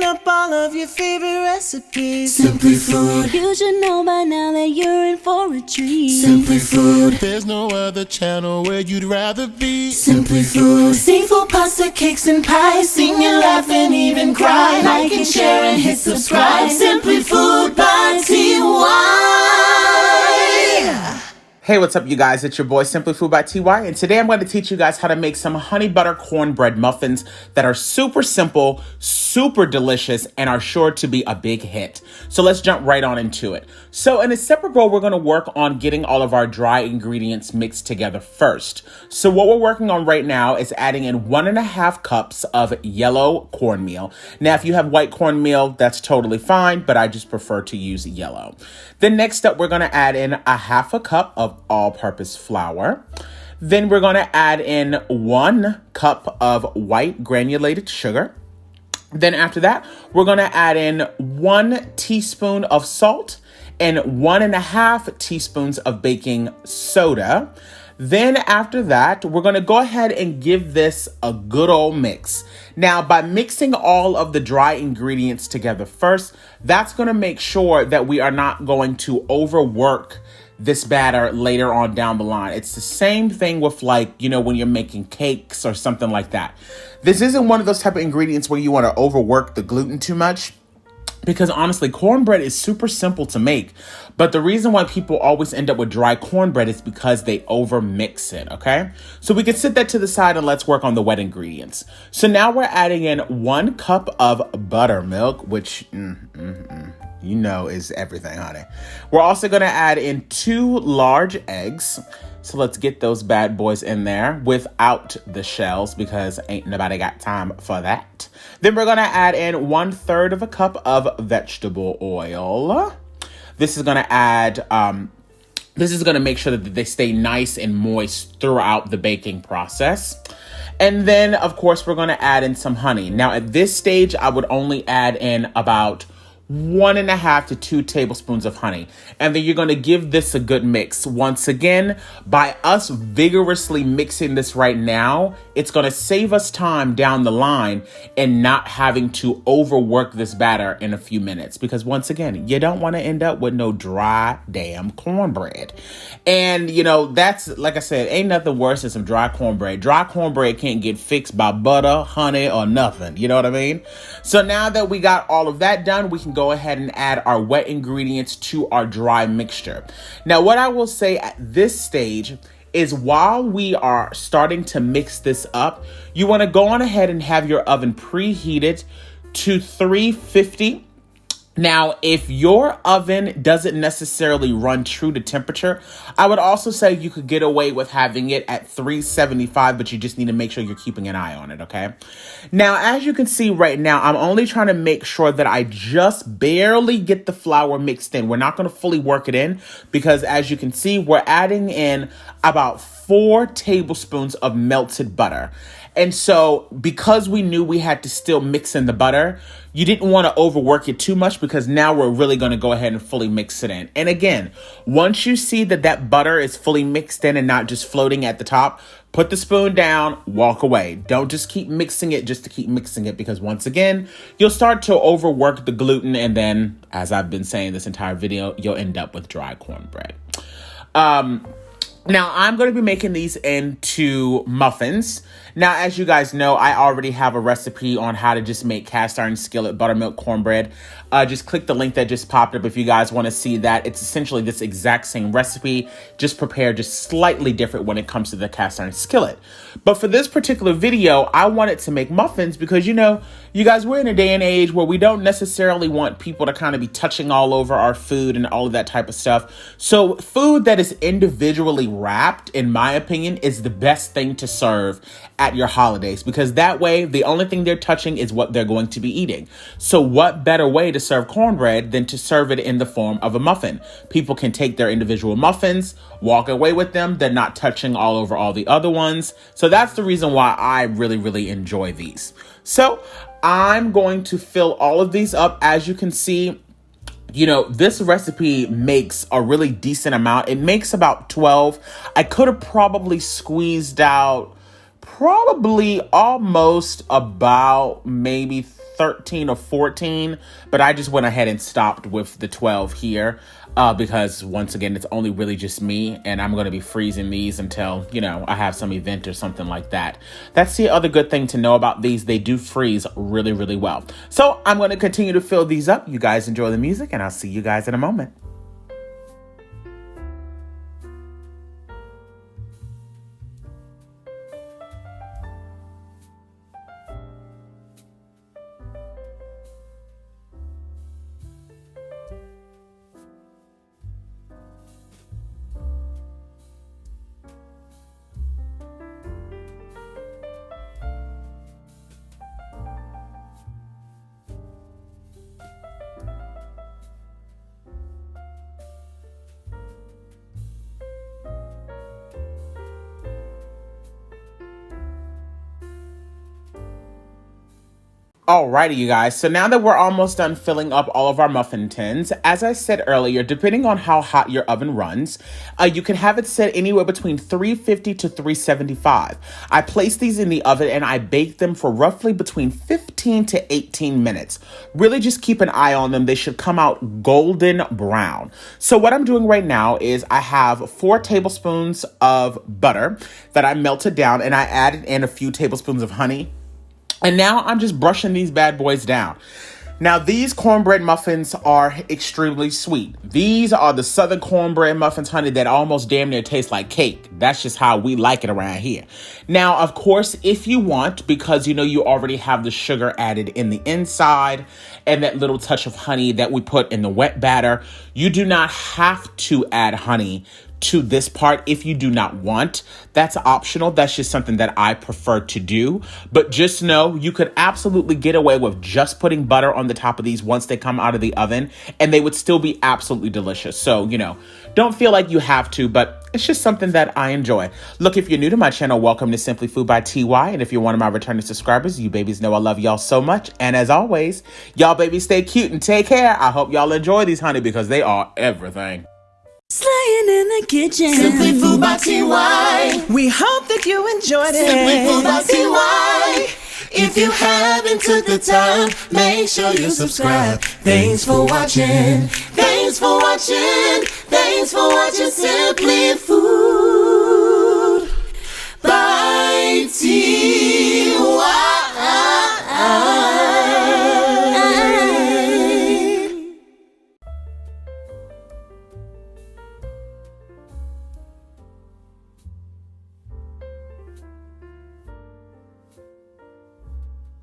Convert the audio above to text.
up all of your favorite recipes. Simply Food. You should know by now that you're in for a treat. Simply Food. There's no other channel where you'd rather be. Simply Food. Seafood, pasta, cakes, and pies. Sing and laugh and even cry. Like and share and hit subscribe. Simply Food by TY. Hey, what's up, you guys? It's your boy, Simply Food by TY, and today I'm going to teach you guys how to make some honey butter cornbread muffins that are super simple, super delicious, and are sure to be a big hit. So let's jump right on into it. So in a separate bowl, we're going to work on getting all of our dry ingredients mixed together first. So what we're working on right now is adding in 1.5 cups of yellow cornmeal. Now, if you have white cornmeal, that's totally fine, but I just prefer to use yellow. Then next up, we're going to add in 1/2 cup of all-purpose flour. Then we're going to add in 1 cup of white granulated sugar. Then after that, we're going to add in 1 teaspoon of salt and 1.5 teaspoons of baking soda. Then after that, we're going to go ahead and give this a good old mix. Now, by mixing all of the dry ingredients together first, that's going to make sure that we are not going to overwork this batter later on down the line. It's the same thing with, like, you know, when you're making cakes or something like that. This isn't one of those type of ingredients where you want to overwork the gluten too much, because honestly, cornbread is super simple to make. But the reason why people always end up with dry cornbread is because they over mix it, okay? So we can set that to the side and let's work on the wet ingredients. So now we're adding in 1 cup of buttermilk, which you know is everything, honey. We're also gonna add in 2 large eggs. So let's get those bad boys in there without the shells, because ain't nobody got time for that. Then we're gonna add in 1/3 cup of vegetable oil. This is gonna make sure that they stay nice and moist throughout the baking process. And then, of course, we're gonna add in some honey. Now, at this stage, I would only add in about 1.5 to 2 tablespoons of honey. And then you're going to give this a good mix. Once again, by us vigorously mixing this right now, it's going to save us time down the line and not having to overwork this batter in a few minutes. Because once again, you don't want to end up with no dry damn cornbread. And, you know, that's, like I said, ain't nothing worse than some dry cornbread. Dry cornbread can't get fixed by butter, honey, or nothing. You know what I mean? So now that we got all of that done, we can go ahead and add our wet ingredients to our dry mixture. Now, what I will say at this stage is, while we are starting to mix this up, you want to go on ahead and have your oven preheated to 350. Now, if your oven doesn't necessarily run true to temperature, I would also say you could get away with having it at 375, but you just need to make sure you're keeping an eye on it, okay? Now, as you can see right now, I'm only trying to make sure that I just barely get the flour mixed in. We're not going to fully work it in because, as you can see, we're adding in about 4 tablespoons of melted butter. And so, because we knew we had to still mix in the butter, you didn't want to overwork it too much, because now we're really going to go ahead and fully mix it in. And again, once you see that that butter is fully mixed in and not just floating at the top, put the spoon down, walk away. Don't just keep mixing it just to keep mixing it, because once again, you'll start to overwork the gluten, and then, as I've been saying this entire video, you'll end up with dry cornbread. Now, I'm going to be making these into muffins. Now, as you guys know, I already have a recipe on how to just make cast iron skillet buttermilk cornbread. Just click the link that just popped up if you guys want to see that. It's essentially this exact same recipe, just prepared just slightly different when it comes to the cast iron skillet. But for this particular video, I wanted to make muffins because, you know, you guys, we're in a day and age where we don't necessarily want people to kind of be touching all over our food and all of that type of stuff. So food that is individually wrapped, in my opinion, is the best thing to serve at your holidays, because that way the only thing they're touching is what they're going to be eating. So what better way to serve cornbread than to serve it in the form of a muffin? People can take their individual muffins, walk away with them. They're not touching all over all the other ones. So that's the reason why I really enjoy these. So I'm going to fill all of these up. As you can see, you know, this recipe makes a really decent amount. It makes about 12. I could have probably squeezed out probably almost about maybe 13 or 14, but I just went ahead and stopped with the 12 here because once again, it's only really just me, and I'm going to be freezing these until, you know, I have some event or something like that. That's the other good thing to know about these. They do freeze really, really well. So I'm going to continue to fill these up. You guys enjoy the music, and I'll see you guys in a moment. Alrighty, you guys. So now that we're almost done filling up all of our muffin tins, as I said earlier, depending on how hot your oven runs, you can have it set anywhere between 350 to 375. I place these in the oven and I bake them for roughly between 15 to 18 minutes. Really just keep an eye on them. They should come out golden brown. So what I'm doing right now is I have 4 tablespoons of butter that I melted down, and I added in a few tablespoons of honey. And now I'm just brushing these bad boys down. Now, these cornbread muffins are extremely sweet. These are the Southern cornbread muffins, honey, that almost damn near taste like cake. That's just how we like it around here. Now, of course, if you want, because you know you already have the sugar added in the inside and that little touch of honey that we put in the wet batter, you do not have to add honey to this part if you do not want. That's optional. That's just something that I prefer to do. But just know you could absolutely get away with just putting butter on the top of these once they come out of the oven, and they would still be absolutely delicious. So, you know, don't feel like you have to, but it's just something that I enjoy. Look, if you're new to my channel, welcome to Simply Food by TY. And if you're one of my returning subscribers, you babies know I love y'all so much. And as always, y'all babies stay cute and take care. I hope y'all enjoy these, honey, because they are everything. Slaying in the kitchen. Simply Food by TY. We hope that you enjoyed it. Simply Food by TY. If you haven't took the time, make sure you subscribe. Thanks for watching. Thanks for watching. Thanks for watching Simply Food by TY.